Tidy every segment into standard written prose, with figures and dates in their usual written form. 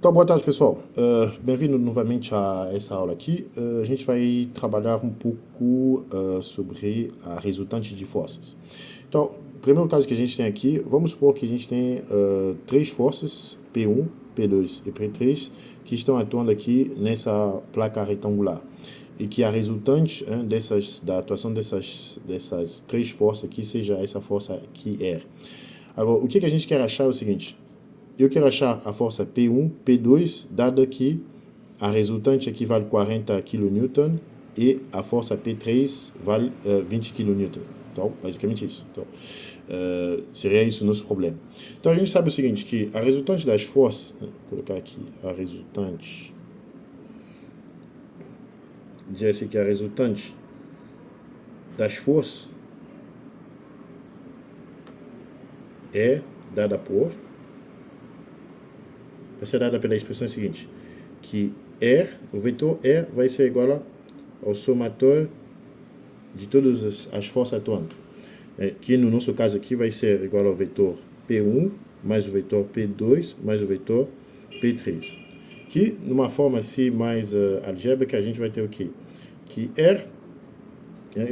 Então, boa tarde, pessoal. Bem-vindo novamente a essa aula aqui. A gente vai trabalhar um pouco sobre a resultante de forças. Então, o primeiro caso que a gente tem aqui, vamos supor que a gente tem três forças, P1, P2 e P3, que estão atuando aqui nessa placa retangular. E que a resultante da atuação dessas três forças aqui seja essa força aqui R. Agora, o que a gente quer achar é o seguinte: eu quero achar a força P1, P2, dada que a resultante aqui vale 40 kN e a força P3 vale 20 kN. Então, basicamente isso. Então, seria isso o nosso problema. Então, a gente sabe o seguinte, que a resultante das forças, vou colocar aqui a resultante, dizer assim que a resultante das forças é dada por, vai ser dada pela expressão seguinte, que R, o vetor R vai ser igual ao somatório de todas as forças atuando. Que no nosso caso aqui vai ser igual ao vetor P1 mais o vetor P2 mais o vetor P3. Que numa forma assim mais algébrica a gente vai ter o quê? Que R,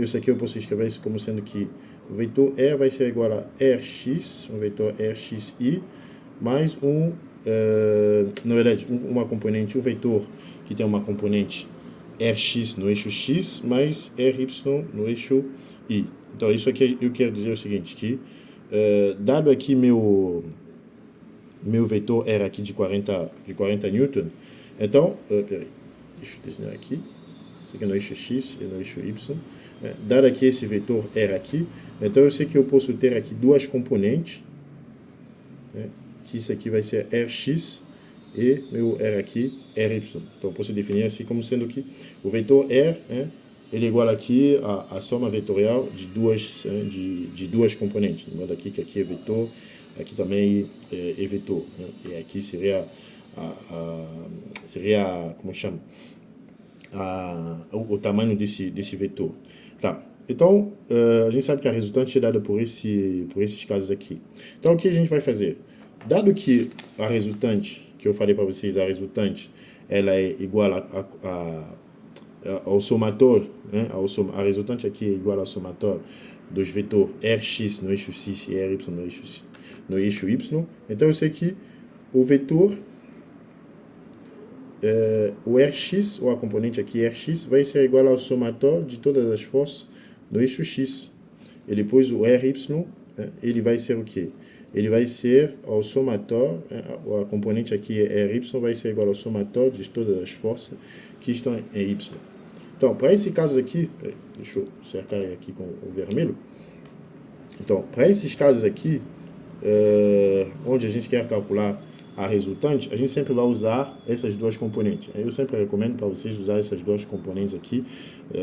isso aqui eu posso escrever isso como sendo que o vetor R vai ser igual a Rx, um vetor Rxi, mais na verdade, uma componente, um vetor que tem uma componente Rx no eixo X, mais Ry no eixo Y. Então, isso aqui eu quero dizer o seguinte, que dado aqui meu vetor R aqui de 40 Newton, então, peraí, deixa eu desenhar aqui, isso aqui é no eixo X e no eixo Y, dado aqui esse vetor R aqui, então eu sei que eu posso ter aqui duas componentes, que isso aqui vai ser Rx e meu R aqui, Ry. Então, eu posso definir assim como sendo que o vetor R, ele é igual aqui a soma vetorial de duas componentes. Lembrando aqui que aqui é vetor, aqui também é vetor. E aqui seria, como chama? O tamanho desse vetor. Tá. Então, a gente sabe que a resultante é dada por esses casos aqui. Então, o que a gente vai fazer? Dado que a resultante, que eu falei para vocês, a resultante, ela é igual ao somatório, a resultante aqui é igual ao somatório dos vetores Rx no eixo X e Ry no eixo Y. Então, eu sei que o vetor, o Rx, ou a componente aqui Rx, vai ser igual ao somatório de todas as forças no eixo X. E depois o Ry, ele vai ser o quê? Ele vai ser ao somatório, a componente aqui é Ry, vai ser igual ao somatório de todas as forças que estão em Y. Então, para esse caso aqui, deixa eu cercar aqui com o vermelho. Então, para esses casos aqui, onde a gente quer calcular a resultante, a gente sempre vai usar essas duas componentes. Eu sempre recomendo para vocês usar essas duas componentes aqui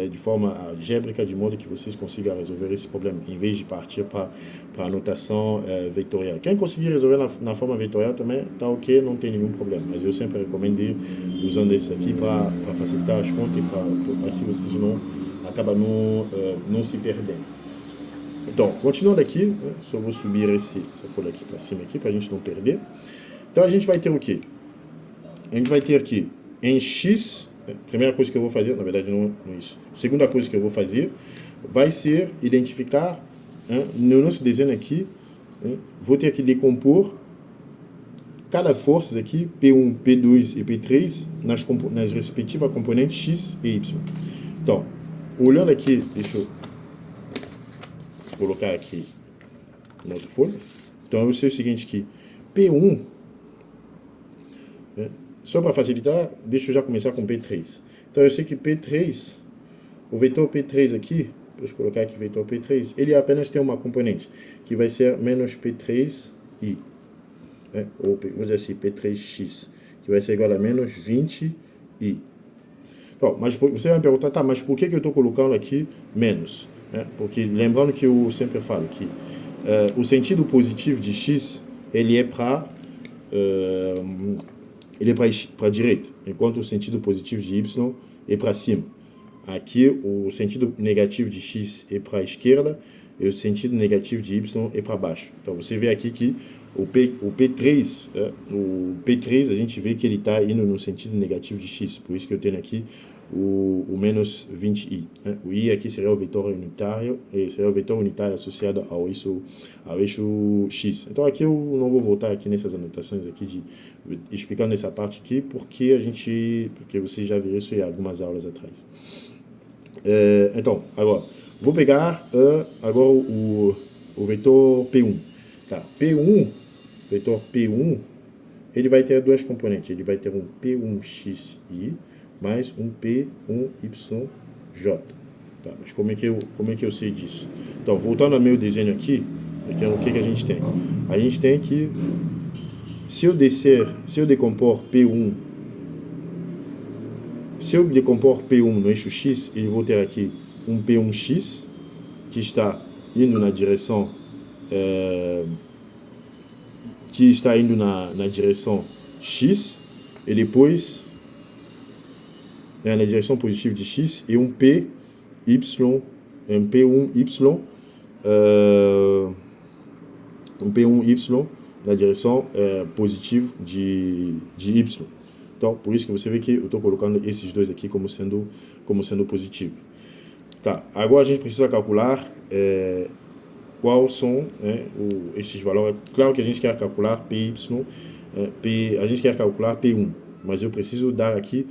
de forma algébrica, de modo que vocês consigam resolver esse problema, em vez de partir para a notação vetorial. Quem conseguir resolver na forma vetorial também está ok, não tem nenhum problema. Mas eu sempre recomendo ir usando esse aqui para facilitar as contas e para assim vocês acabam não se perdendo. Então, continuando aqui, só vou subir essa folha aqui para cima aqui para a gente não perder. Então, a gente vai ter o quê? A gente vai ter aqui em X, primeira coisa que eu vou fazer, na verdade não é isso. A segunda coisa que eu vou fazer vai ser identificar, no nosso desenho aqui, vou ter que decompor cada força aqui, P1, P2 e P3, nas respectivas componentes X e Y. Então, olhando aqui, deixa eu colocar aqui na outra folha. Então, eu sei o seguinte que P1, só para facilitar, deixa eu já começar com P3. Então, eu sei que P3, o vetor P3 aqui, deixa eu colocar aqui o vetor P3, ele apenas tem uma componente, que vai ser menos P3i. Ou, vou dizer assim, P3x, que vai ser igual a menos 20i. Bom, mas você vai me perguntar, tá, mas por que eu estou colocando aqui menos? Porque, lembrando que eu sempre falo que o sentido positivo de x, ele é para a direita, enquanto o sentido positivo de y é para cima. Aqui, o sentido negativo de x é para a esquerda e o sentido negativo de y é para baixo. Então, você vê aqui que o P3, o P3 a gente vê que ele está indo no sentido negativo de x, por isso que eu tenho aqui o menos 20i. Né? O i aqui seria o vetor unitário, seria o vetor unitário associado ao eixo x. Então aqui eu não vou voltar aqui nessas anotações aqui explicando essa parte aqui, porque você já viu isso em algumas aulas atrás. Então, agora, vou pegar agora o vetor P1. Tá, P1, vetor P1, ele vai ter duas componentes. Ele vai ter um P1xi mais um P1yj. Tá, mas como é que eu sei disso? Então, voltando ao meu desenho aqui, então, o que a gente tem? A gente tem que, se eu decompor P1 no eixo x, eu vou ter aqui um P1x, que está indo na direção na direção x, e depois na direção positiva de x, e um P1y na direção positiva de y. Então, por isso que você vê que eu estou colocando esses dois aqui como sendo positivo. Tá, agora a gente precisa calcular quais são esses valores. Claro que a gente quer calcular PY, a gente quer calcular P1, mas eu preciso dar aqui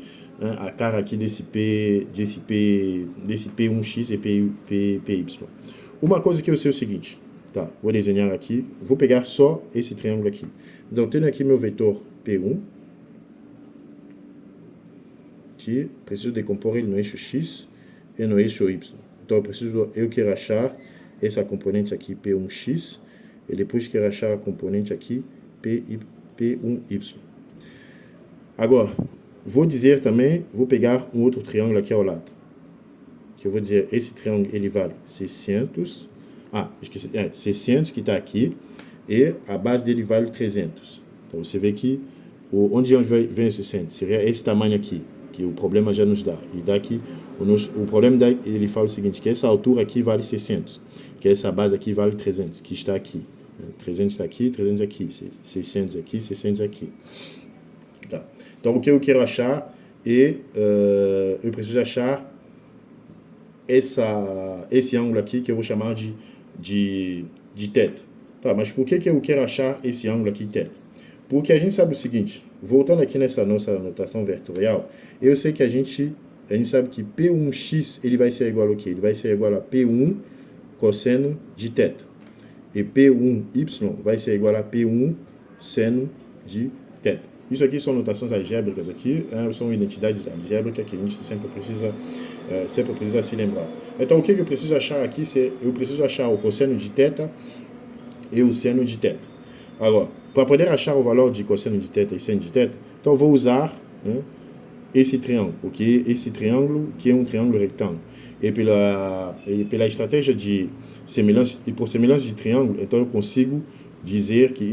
a cara aqui desse P1x e PY. Uma coisa que eu sei é o seguinte, tá? Vou desenhar aqui, vou pegar só esse triângulo aqui. Então, eu tenho aqui meu vetor P1, que preciso decompor ele no eixo x e no eixo y. Então, eu quero achar essa componente aqui P1x e depois quero achar a componente aqui P1y. Agora, vou pegar um outro triângulo aqui ao lado. Que eu vou dizer, esse triângulo ele vale 600. Esqueci, 600 que está aqui e a base dele vale 300. Então, você vê que onde vem esse 600? Seria esse tamanho aqui, que o problema já nos dá. E daqui, o problema ele fala o seguinte, que essa altura aqui vale 600, que essa base aqui vale 300, que está aqui. 300 está aqui, 300 aqui, 600 aqui, 600 aqui. Tá. Então, o que eu quero achar eu preciso achar esse ângulo aqui, que eu vou chamar de θ. Tá, mas por que eu quero achar esse ângulo aqui, θ? Porque a gente sabe o seguinte, voltando aqui nessa nossa notação vetorial, eu sei que a gente sabe que P1x ele vai ser igual ao quê? Ele vai ser igual a P1 cosseno de θ. E P1y vai ser igual a P1 seno de θ. Isso aqui são notações algébricas aqui, são identidades algébricas que a gente sempre precisa se lembrar. Então, o que eu preciso achar aqui? Eu preciso achar o cosseno de θ e o seno de θ. Agora, para poder achar o valor de cosseno de θ e seno de θ, então eu vou usar esse triângulo, okay? Esse triângulo que é um triângulo retângulo. E pela estratégia de semelhança, e por semelhança de triângulo, então eu consigo dizer que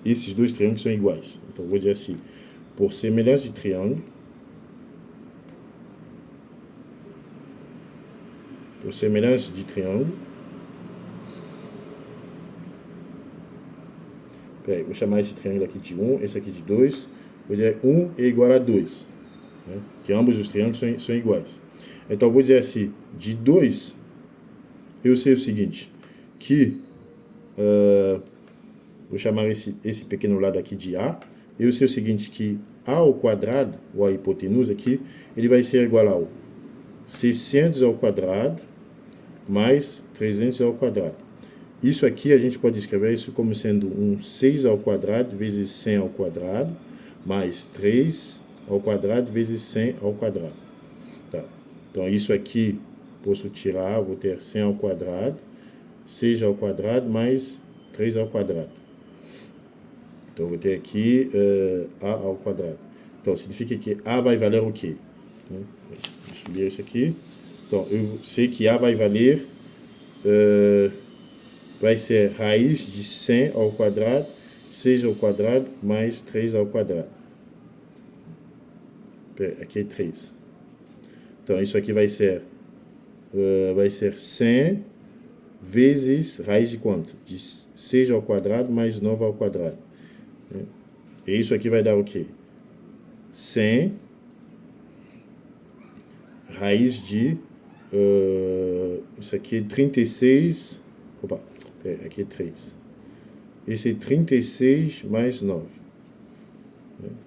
esses dois triângulos são iguais. Então eu vou dizer assim, por semelhança de triângulo, vou chamar esse triângulo aqui de 1, esse aqui de 2, vou dizer 1 é igual a 2, né? Que ambos os triângulos são iguais. Então eu vou dizer assim, de 2, eu sei o seguinte, que vou chamar esse pequeno lado aqui de A, eu sei o seguinte, que A ao quadrado, ou a hipotenusa aqui, ele vai ser igual ao 600 ao quadrado mais 300 ao quadrado. Isso aqui a gente pode escrever isso como sendo um 6 ao quadrado vezes 100 ao quadrado, mais 3 ao quadrado vezes 100 ao quadrado. Tá. Então, isso aqui posso tirar, vou ter 100 ao quadrado, 6 ao quadrado mais 3 ao quadrado. Então, vou ter aqui A ao quadrado. Então, significa que A vai valer o quê? Vou subir isso aqui. Então, eu sei que A vai valer, vai ser raiz de 100 ao quadrado, 6 ao quadrado, mais 3 ao quadrado. Aqui é 3. Então, isso aqui vai ser 100 vezes raiz de quanto? De 6 ao quadrado mais 9 ao quadrado. E isso aqui vai dar o quê? 100 raiz de... isso aqui é 36... Opa, aqui é 3. Esse é 36 mais 9.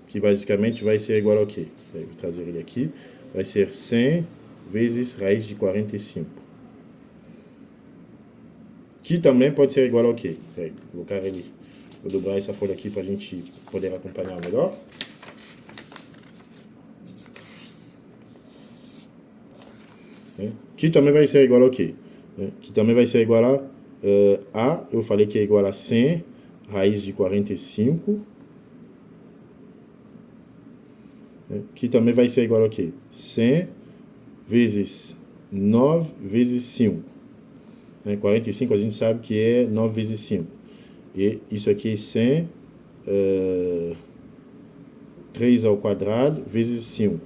Que basicamente vai ser igual ao quê? Vou trazer ele aqui. Vai ser 100 vezes raiz de 45. Que também pode ser igual ao quê? Vou colocar ele. Vou dobrar essa folha aqui para a gente poder acompanhar melhor. Que também vai ser igual ao quê? Que também vai ser igual a, eu falei que é igual a 100 raiz de 45. Que também vai ser igual ao quê? 100 vezes 9 vezes 5. 45 a gente sabe que é 9 vezes 5. E isso aqui é 100, 3 ao quadrado vezes 5.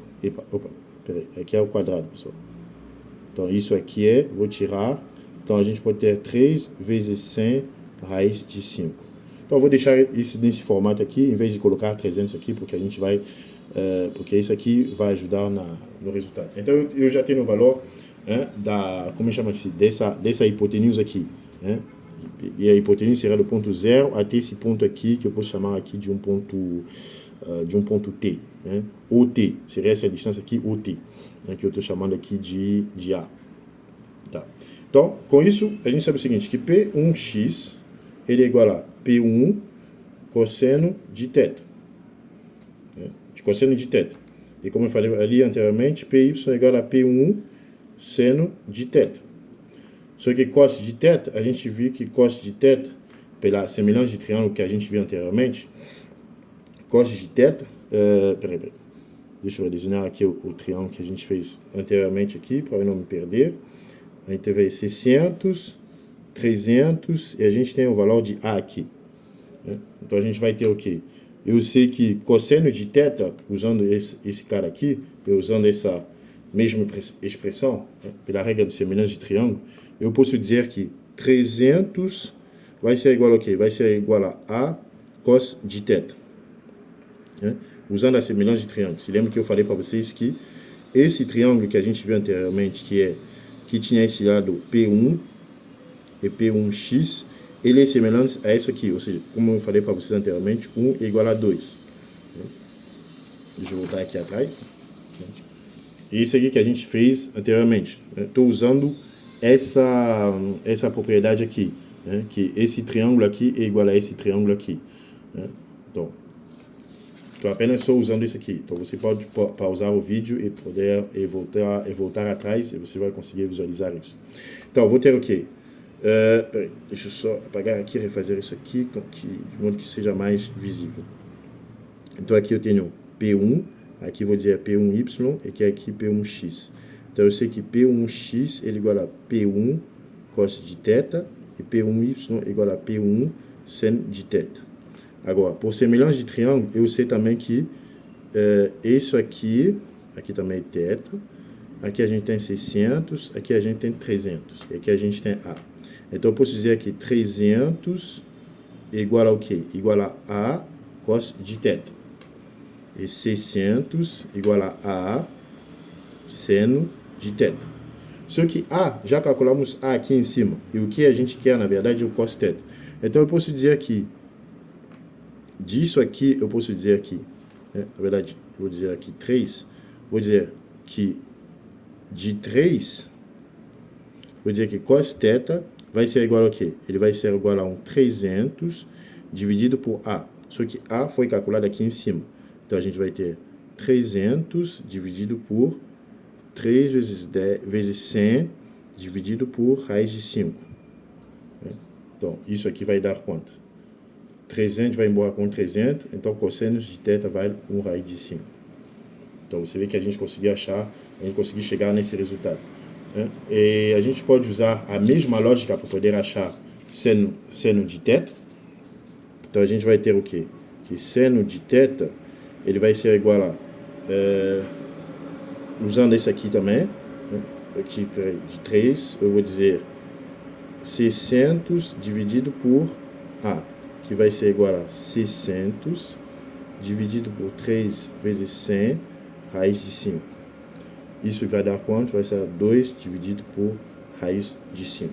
Opa, peraí, aqui é o quadrado, pessoal. Então, isso aqui é, vou tirar. Então, a gente pode ter 3 vezes 100 raiz de 5. Então, eu vou deixar isso nesse formato aqui, em vez de colocar 300 aqui, porque a gente vai... porque isso aqui vai ajudar no resultado. Então, eu já tenho o valor como chama assim, dessa hipotenusa aqui. E a hipotenusa será do ponto 0 até esse ponto aqui, que eu posso chamar aqui de um ponto T. OT, seria essa distância aqui, OT, que eu estou chamando aqui de A. Tá. Então, com isso, a gente sabe o seguinte, que P1x ele é igual a P1 cosseno de θ. De cosseno de θ. E como eu falei ali anteriormente, PY é igual a P1 seno de θ. Só que cos de θ, a gente viu que cos de θ, pela semelhança de triângulo que a gente viu anteriormente, cos de θ, peraí. Deixa eu desenhar aqui o triângulo que a gente fez anteriormente aqui, para eu não me perder. A gente teve 600, 300, e a gente tem o valor de A aqui. Então, a gente vai ter o quê? Eu sei que cosseno de θ, usando esse cara aqui, usando essa mesma expressão, pela regra de semelhança de triângulo, eu posso dizer que 300 vai ser igual ao quê? Vai ser igual a cos de θ. Usando a semelhança de triângulo. Se lembra que eu falei para vocês que esse triângulo que a gente viu anteriormente, que tinha esse lado P1 e P1x, ele é semelhante a isso aqui, ou seja, como eu falei para vocês anteriormente, 1 é igual a 2. Deixa eu voltar aqui atrás. Isso aqui que a gente fez anteriormente. Estou usando essa propriedade aqui, que esse triângulo aqui é igual a esse triângulo aqui. Então, estou apenas só usando isso aqui. Então, você pode pausar o vídeo e voltar atrás e você vai conseguir visualizar isso. Então, eu vou ter o quê? Peraí, deixa eu só apagar aqui e refazer isso aqui de modo que seja mais visível. Então, aqui eu tenho P1, aqui vou dizer P1y e aqui P1x. Então, eu sei que P1x ele é igual a P1 cos de θ e P1y é igual a P1 sen de θ. Agora, por semelhança de triângulo, eu sei também que isso aqui também é θ, aqui a gente tem 600, aqui a gente tem 300, e aqui a gente tem A. Então, eu posso dizer que 300 é igual ao quê? Igual a A cos de θ. E 600 igual a A seno de θ. Só que A, já calculamos A aqui em cima. E o que a gente quer, na verdade, é o cos θ. Então, eu posso dizer que disso aqui, eu posso dizer aqui, na verdade, vou dizer aqui 3, vou dizer que de 3, vou dizer que cos θ vai ser igual ao quê? Ele vai ser igual a um 300 dividido por A. Só que A foi calculado aqui em cima. Então, a gente vai ter 300 dividido por 3 vezes 100 dividido por raiz de 5. Então, isso aqui vai dar quanto? 300 vai embora com 300, então cosseno de θ vale 1 raiz de 5. Então, você vê que a gente conseguiu chegar nesse resultado. E a gente pode usar a mesma lógica para poder achar seno de θ. Então, a gente vai ter o quê? Que seno de θ, ele vai ser igual a, usando esse aqui também, aqui de 3, eu vou dizer 600 dividido por A, que vai ser igual a 600 dividido por 3 vezes 100 raiz de 5. Isso vai dar quanto? Vai ser 2 dividido por raiz de 5.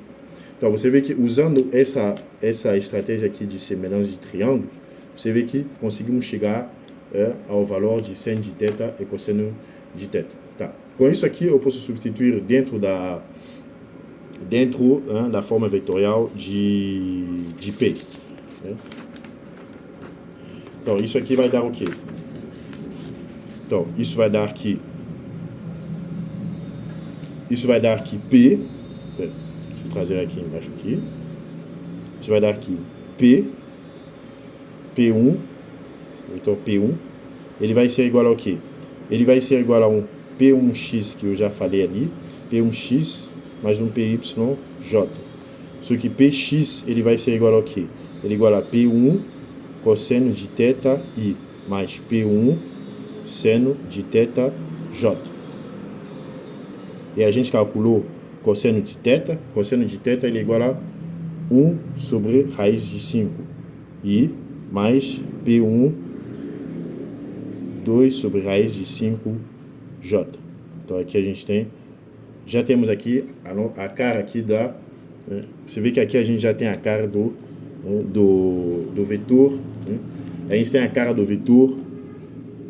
Então, você vê que usando essa estratégia aqui de semelhança de triângulo, você vê que conseguimos chegar ao valor de seno de θ e cosseno de θ. Tá. Com isso aqui, eu posso substituir dentro da forma vetorial de P. Então, isso aqui vai dar o quê? Então, isso vai dar que P, deixa eu trazer aqui embaixo aqui, isso vai dar que P1, então P1, ele vai ser igual ao quê? Ele vai ser igual a um P1x que eu já falei ali, P1x mais um PYJ. Só que Px, ele vai ser igual ao quê? Ele é igual a P1 cosseno de θi mais P1 seno de θj. E a gente calculou cosseno de θ. Cosseno de θ ele é igual a 1 sobre raiz de 5 i mais P1 2 sobre raiz de 5j. Então aqui a gente tem, já temos aqui a cara aqui da, você vê que aqui a gente já tem a cara do vetor, a gente tem a cara do vetor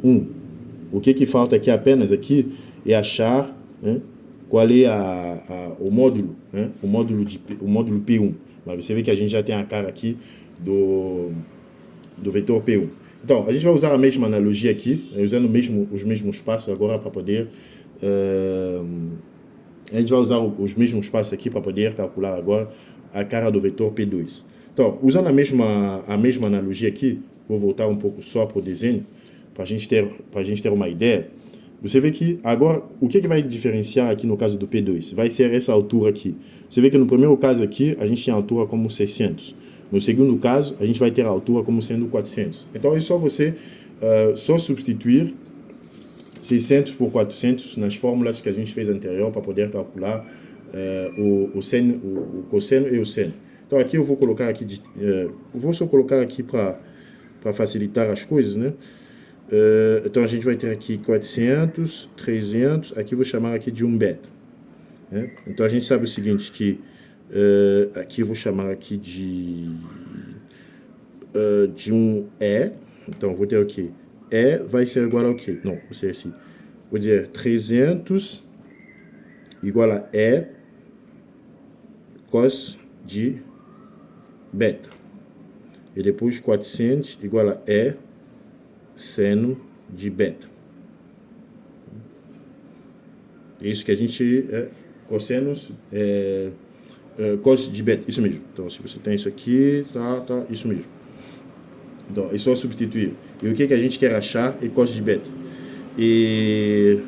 1. O que falta aqui apenas aqui é achar qual é o módulo, o módulo P1. Mas você vê que a gente já tem a cara aqui do vetor P1. Então, a gente vai usar a mesma analogia aqui, usando os mesmos passos agora para poder... a gente vai usar os mesmos passos aqui para poder calcular agora a cara do vetor P2. Então, usando a mesma analogia aqui, vou voltar um pouco só para o desenho, para a gente ter uma ideia. Você vê que agora, o que vai diferenciar aqui no caso do P2? Vai ser essa altura aqui. Você vê que no primeiro caso aqui, a gente tem a altura como 600. No segundo caso, a gente vai ter a altura como sendo 400. Então, é só você só substituir 600 por 400 nas fórmulas que a gente fez anterior para poder calcular o cosseno e o seno. Então, aqui eu vou colocar aqui, vou só colocar aqui para facilitar as coisas, né? Então, a gente vai ter aqui 400, 300, aqui eu vou chamar aqui de 1 beta. Então, a gente sabe o seguinte, que aqui eu vou chamar aqui de 1 E. Então, vou ter o quê? E vai ser igual ao quê? Não, vou ser assim. Vou dizer 300 igual a E cos de beta. E depois 400 igual a E seno de beta. Isso que a gente... cossenos... cos de beta, isso mesmo. Então, se você tem isso aqui, tá, isso mesmo. Então, é só substituir. E o que a gente quer achar é cos de beta. E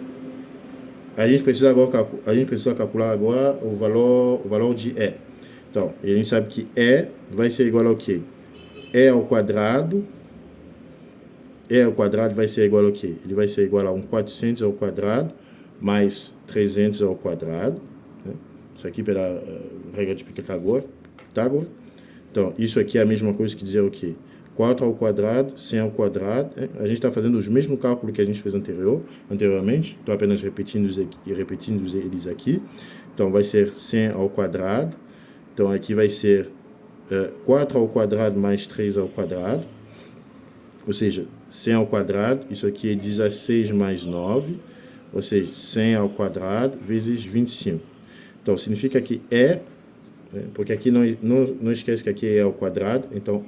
a gente precisa calcular agora o valor de E. Então, a gente sabe que E vai ser igual ao quê? E ao quadrado vai ser igual ao quê? Ele vai ser igual a 400 ao quadrado mais 300 ao quadrado. Isso aqui pela regra de Pitágoras. Então, isso aqui é a mesma coisa que dizer o quê? 4 ao quadrado, 100 ao quadrado. A gente está fazendo os mesmos cálculos que a gente fez anteriormente. Estou apenas repetindo eles aqui. Então, vai ser 100 ao quadrado. Então, aqui vai ser 4 ao quadrado mais 3 ao quadrado. Ou seja, 100 ao quadrado. Isso aqui é 16 mais 9. Ou seja, 100 ao quadrado vezes 25. Então, significa que porque aqui não esquece que aqui é ao quadrado. Então,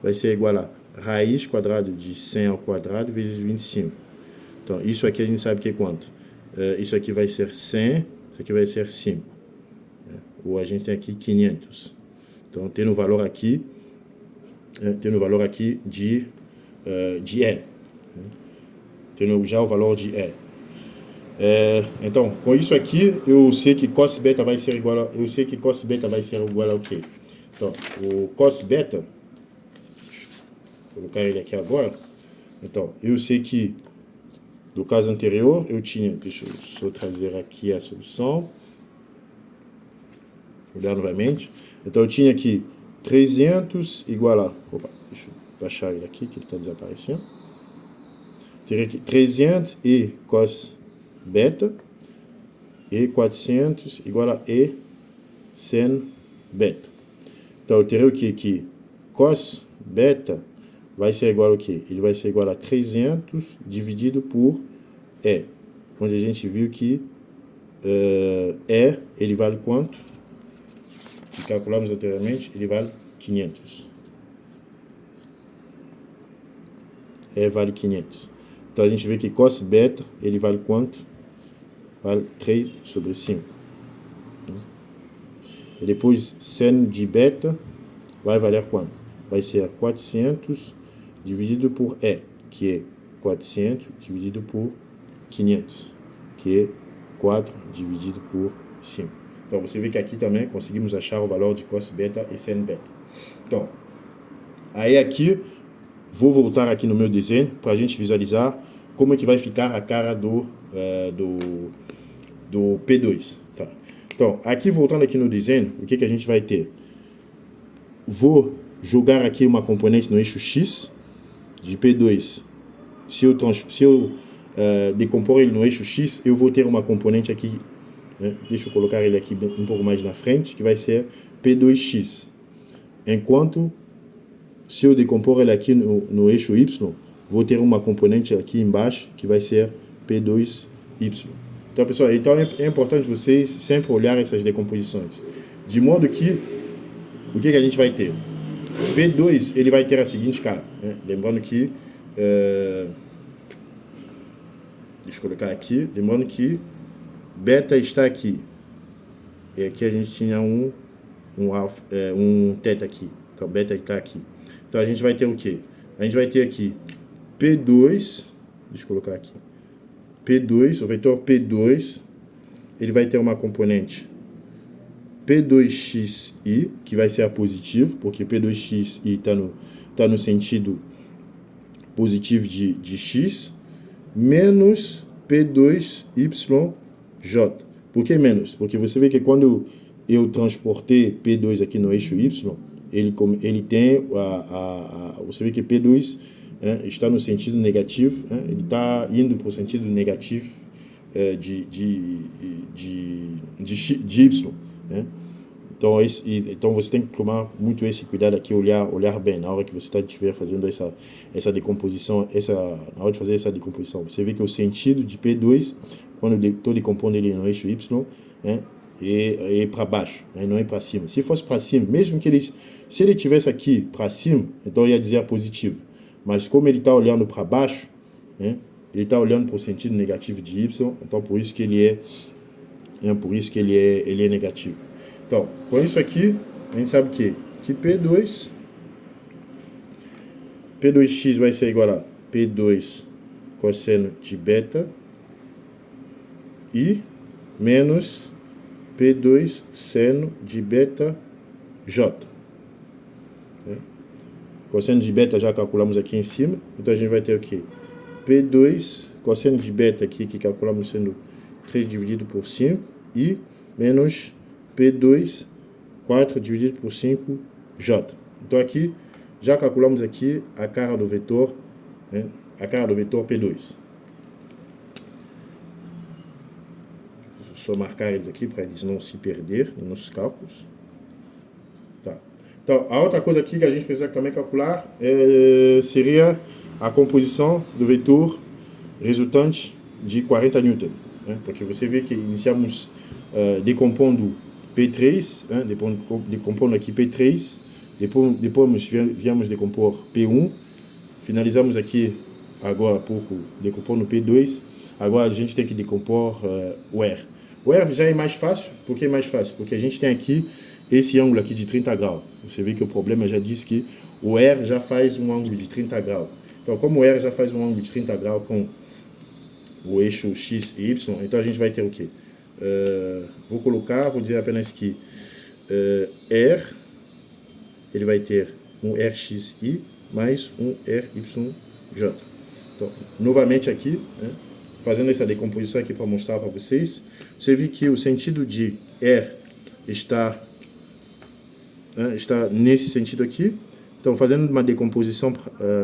vai ser igual a raiz quadrada de 100 ao quadrado vezes 25. Então, isso aqui a gente sabe que é quanto? Isso aqui vai ser 100, isso aqui vai ser 5. Ou a gente tem aqui 500. Então, tem no valor aqui de E. Tem já o valor de E. Então, com isso aqui, eu sei que cos beta vai ser igual ao quê? Então, o cos beta, vou colocar ele aqui agora. Então, eu sei que no caso anterior eu tinha, deixa eu só trazer aqui a solução. olhar novamente. Então eu tinha aqui 300 igual a... Opa, deixa eu baixar ele aqui, que ele está desaparecendo. Teria aqui 300 e cos beta e 400 igual a e sen beta. Então eu teria o que aqui? Cos beta vai ser igual ao que? Ele vai ser igual a 300 dividido por E. Onde a gente viu que E, ele vale quanto? Que calculamos anteriormente, ele vale 500. E vale 500. Então a gente vê que cos beta, ele vale quanto? Vale 3 sobre 5. E depois sen de beta vai valer quanto? Vai ser 400 dividido por E, que é 400 dividido por 500, que é 4 dividido por 5. Então você vê que aqui também conseguimos achar o valor de cos beta e sen beta. Então, aí aqui, vou voltar aqui no meu desenho para a gente visualizar como é que vai ficar a cara do P2. Tá. Então, aqui voltando aqui no desenho, o que a gente vai ter? Vou jogar aqui uma componente no eixo X de P2. Se eu decompor ele no eixo X, eu vou ter uma componente aqui, né? Deixa eu colocar ele aqui um pouco mais na frente, que vai ser P2X. Enquanto, se eu decompor ele aqui no eixo Y, vou ter uma componente aqui embaixo, que vai ser P2Y. Então, pessoal, é importante vocês sempre olhar essas decomposições. De modo que, o que a gente vai ter? P2, ele vai ter a seguinte cara, né? Lembrando que... deixa eu colocar aqui. Lembrando que beta está aqui. E aqui a gente tinha um teta aqui. Então, beta está aqui. Então, a gente vai ter o quê? A gente vai ter aqui P2. Deixa eu colocar aqui. P2, o vetor P2, ele vai ter uma componente P2xi, que vai ser a positivo, porque P2xi está no sentido positivo de x, menos P2yj. Por que menos? Porque você vê que quando eu transportei P2 aqui no eixo y, ele tem você vê que P2 está no sentido negativo, ele está indo para o sentido negativo de y. Então você tem que tomar muito esse cuidado aqui, olhar bem na hora que você estiver fazendo essa decomposição, na hora de fazer essa decomposição. Você vê que o sentido de P2, quando eu estou decompondo ele no eixo y, é para baixo, não é para cima. Se fosse para cima, mesmo que se ele estivesse aqui para cima, então eu ia dizer positivo. Mas como ele está olhando para baixo, ele está olhando para o sentido negativo de y, então por isso que ele é negativo. Então, com isso aqui, a gente sabe que P2x vai ser igual a P2 cosseno de beta i menos P2 seno de beta j. Cosseno de beta já calculamos aqui em cima, então a gente vai ter o quê? P2 cosseno de beta aqui, que calculamos sendo 3 dividido por 5, i menos P2, 4 dividido por 5, j. Então aqui, já calculamos aqui a cara do vetor, a cara do vetor P2. Vou só marcar eles aqui para eles não se perder nos nossos cálculos. Tá. Então, a outra coisa aqui que a gente precisa também calcular seria a composição do vetor resultante de 40 newton. Porque você vê que iniciamos decompondo P3, decompondo aqui P3, depois viemos decompor P1, finalizamos aqui agora há pouco decompondo P2, agora a gente tem que decompor o R. O R já é mais fácil, por que é mais fácil? Porque a gente tem aqui esse ângulo aqui de 30 graus. Você vê que o problema já diz que o R já faz um ângulo de 30 graus. Então, como o R já faz um ângulo de 30 graus com o eixo X e Y, então a gente vai ter o quê? Vou dizer apenas que R, ele vai ter um RXI mais um RYJ. Então, novamente aqui, fazendo essa decomposição aqui para mostrar para vocês, você vê que o sentido de R está está nesse sentido aqui. Então, fazendo uma decomposição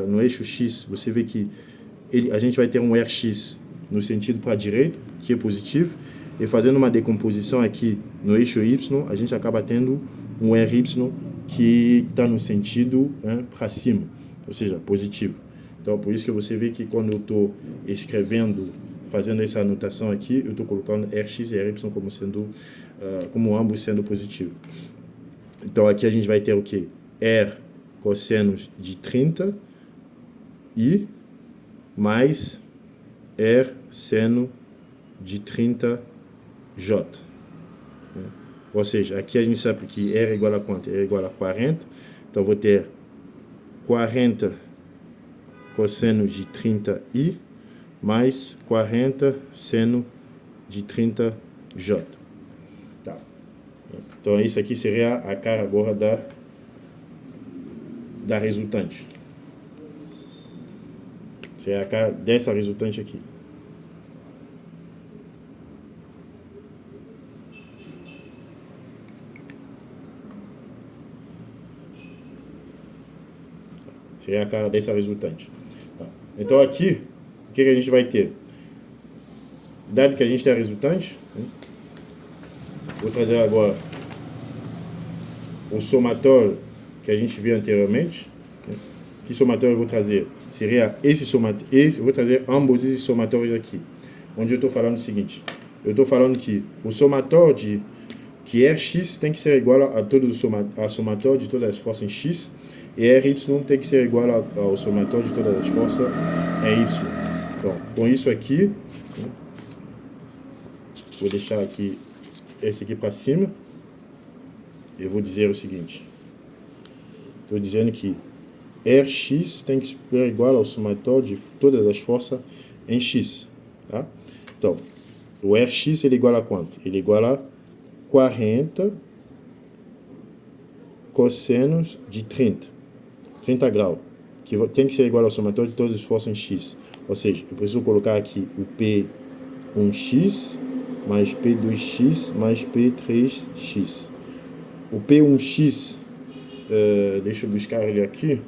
no eixo X, você vê que a gente vai ter um RX no sentido para a direita, que é positivo, e fazendo uma decomposição aqui no eixo Y, a gente acaba tendo um RY que está no sentido para cima, ou seja, positivo. Então, por isso que você vê que quando eu estou escrevendo, fazendo essa anotação aqui, eu estou colocando RX e RY como sendo, como ambos sendo positivos. Então, aqui a gente vai ter o quê? R cosseno de 30 I mais R seno de 30 J. Ou seja, aqui a gente sabe que R é igual a quanto? R é igual a 40. Então, vou ter 40 cosseno de 30i mais 40 seno de 30j. Tá. Então, isso aqui seria a cara agora da resultante. Seria a cara dessa resultante aqui. Seria a cara dessa resultante. Então aqui, o que a gente vai ter? Dado que a gente tem a resultante, vou trazer agora o somatório que a gente viu anteriormente. Que somatório eu vou trazer? Seria esse somatório. Eu vou trazer ambos esses somatórios aqui. Onde eu estou falando o seguinte. Eu estou falando que o somatório que Rx tem que ser igual a todo o somatório de todas as forças em X. E Ry tem que ser igual ao somatório de todas as forças em Y. Então, com isso aqui, vou deixar aqui esse aqui para cima. Eu vou dizer o seguinte. Estou dizendo que Rx tem que ser igual ao somatório de todas as forças em X. Tá? Então, o Rx ele é igual a quanto? Ele é igual a 40 cossenos de 30 graus, que tem que ser igual ao somatório de todas as forças em X. Ou seja, eu preciso colocar aqui o P1x mais P2x mais P3x. O P1x, deixa eu buscar ele aqui,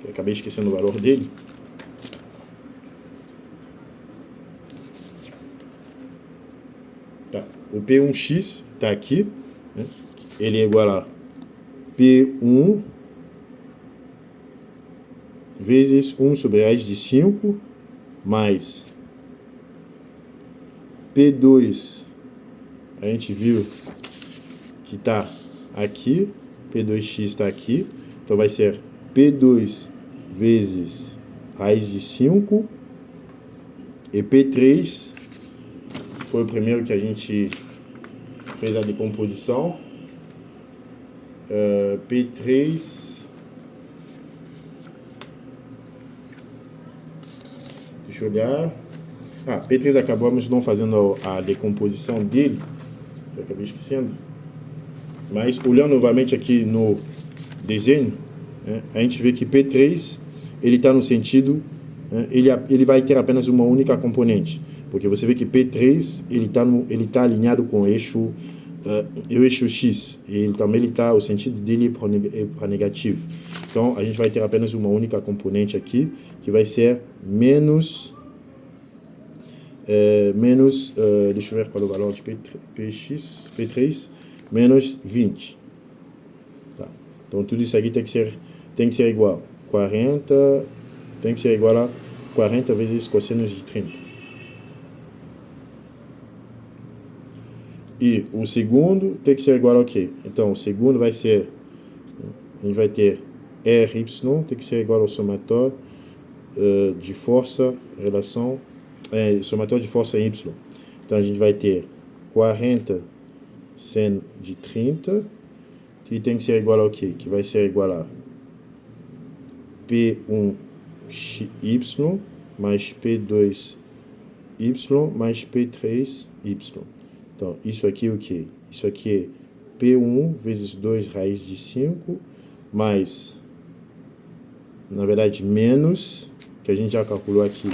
eu acabei esquecendo o valor dele. Tá. O P1x está aqui, né? Ele é igual a P1 vezes 1 sobre raiz de 5 mais P2, a gente viu que está aqui, P2x está aqui, então vai ser P2 vezes raiz de 5 e P3 foi o primeiro que a gente fez a decomposição. P3, deixa eu olhar. P3 acabamos não fazendo a decomposição dele, que eu acabei esquecendo. Mas olhando novamente aqui no desenho, né, a gente vê que P3 ele está no sentido, né, ele vai ter apenas uma única componente, porque você vê que P3 ele tá alinhado com o eixo X, e ele também está, o sentido dele é para negativo. Então a gente vai ter apenas uma única componente aqui, que vai ser menos, deixa eu ver qual é o valor de P3, menos 20. Tá. Então tudo isso aqui tem que ser igual 40, tem que ser igual a 40 vezes cossenos de 30. E o segundo tem que ser igual ao quê? Então, o segundo vai ser, a gente vai ter Ry, tem que ser igual ao somatório de força, somatório de força Y. Então, a gente vai ter 40 seno de 30, e tem que ser igual ao quê? Que vai ser igual a P1y mais P2y mais P3y. Então, isso aqui é o que? Isso aqui é P1 vezes 2 raiz de 5, mais, na verdade, menos, que a gente já calculou aqui.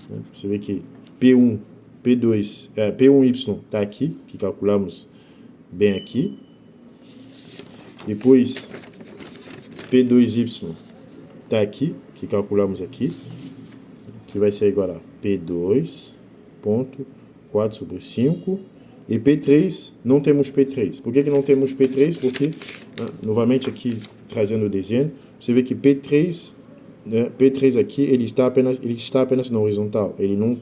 Né? Você vê que P1y está aqui, que calculamos bem aqui. Depois, P2Y está aqui, que calculamos aqui, que vai ser igual a P2.4 sobre 5. E P3, não temos P3. Por que não temos P3? Porque, novamente aqui, trazendo o desenho, você vê que P3, né, P3 aqui, ele está apenas na horizontal. Ele não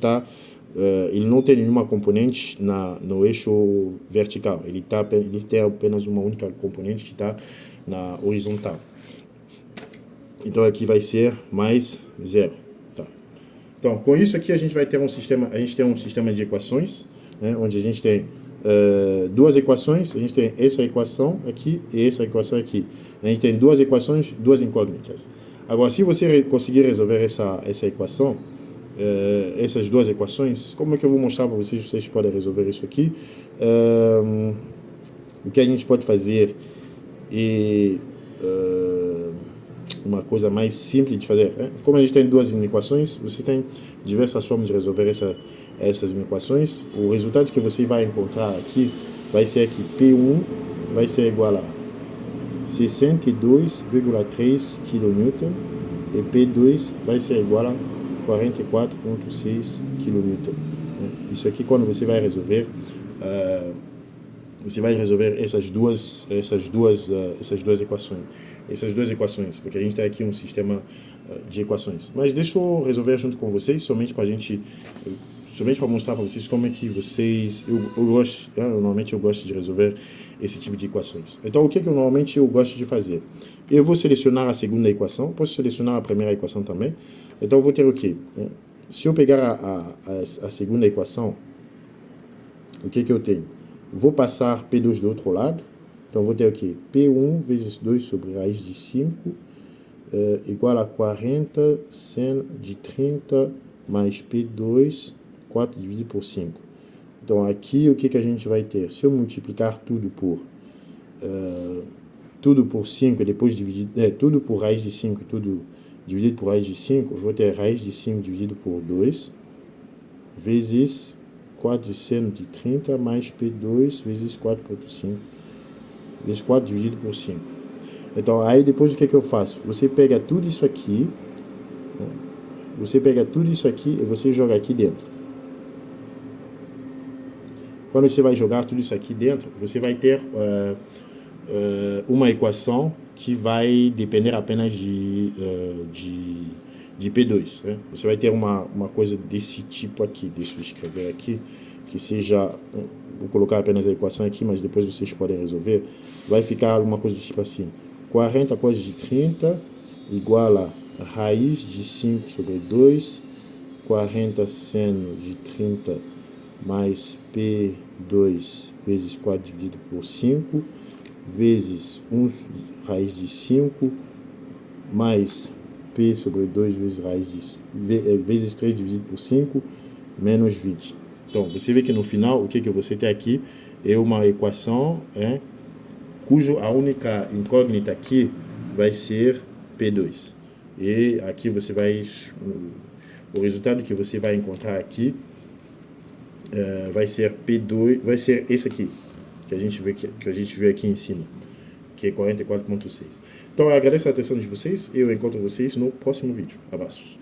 tem nenhuma componente no eixo vertical. Ele tem apenas uma única componente que está na horizontal. Então aqui vai ser mais 0. Tá. Então com isso aqui a gente vai ter um sistema de equações, né, onde a gente tem duas equações. A gente tem essa equação aqui e essa equação aqui. A gente tem duas equações, duas incógnitas. Agora, se você conseguir resolver essa equação, essas duas equações, como é que eu vou mostrar para vocês? Vocês podem resolver isso aqui. O que a gente pode fazer é uma coisa mais simples de fazer. Como a gente tem duas equações, você tem diversas formas de resolver essas equações. O resultado que você vai encontrar aqui vai ser que P1 vai ser igual a 62,3 kN e P2 vai ser igual a 44,6 kN. Isso aqui, quando você vai resolver essas duas equações, porque a gente tem aqui um sistema de equações. Mas deixa eu resolver junto com vocês, somente para mostrar para vocês como é que normalmente eu gosto de resolver esse tipo de equações. Então, o que normalmente eu gosto de fazer? Eu vou selecionar a segunda equação, posso selecionar a primeira equação também. Então, eu vou ter o quê? Se eu pegar a segunda equação, o que eu tenho? Vou passar P2 do outro lado. Então, vou ter o quê? P1 vezes 2 sobre raiz de 5 igual a 40 sen de 30 mais P2, 4 dividido por 5. Então, aqui o que a gente vai ter? Se eu multiplicar tudo por 5, depois tudo por raiz de 5 e tudo dividido por raiz de 5, eu vou ter raiz de 5 dividido por 2 vezes 4 seno de 30 mais P2 vezes 4,5 vezes 4 dividido por 5. Então, aí depois o que eu faço? Você pega tudo isso aqui, e você joga aqui dentro. Quando você vai jogar tudo isso aqui dentro, você vai ter uma equação que vai depender apenas de P2. Né? Você vai ter uma coisa desse tipo aqui. Deixa eu escrever aqui, que seja... Vou colocar apenas a equação aqui, mas depois vocês podem resolver. Vai ficar uma coisa do tipo assim. 40 coisas de 30 igual a raiz de 5 sobre 2, 40 seno de 30 mais P2 vezes 4 dividido por 5, vezes 1 raiz de 5, mais P sobre 2 vezes vezes 3 dividido por 5, menos 20. Então, você vê que no final, o que você tem aqui é uma equação cujo a única incógnita aqui vai ser P2. E aqui você vai... O resultado que você vai encontrar aqui vai ser P2, vai ser esse aqui, que a gente vê aqui em cima, que é 44,6. Então, eu agradeço a atenção de vocês e eu encontro vocês no próximo vídeo. Abraços.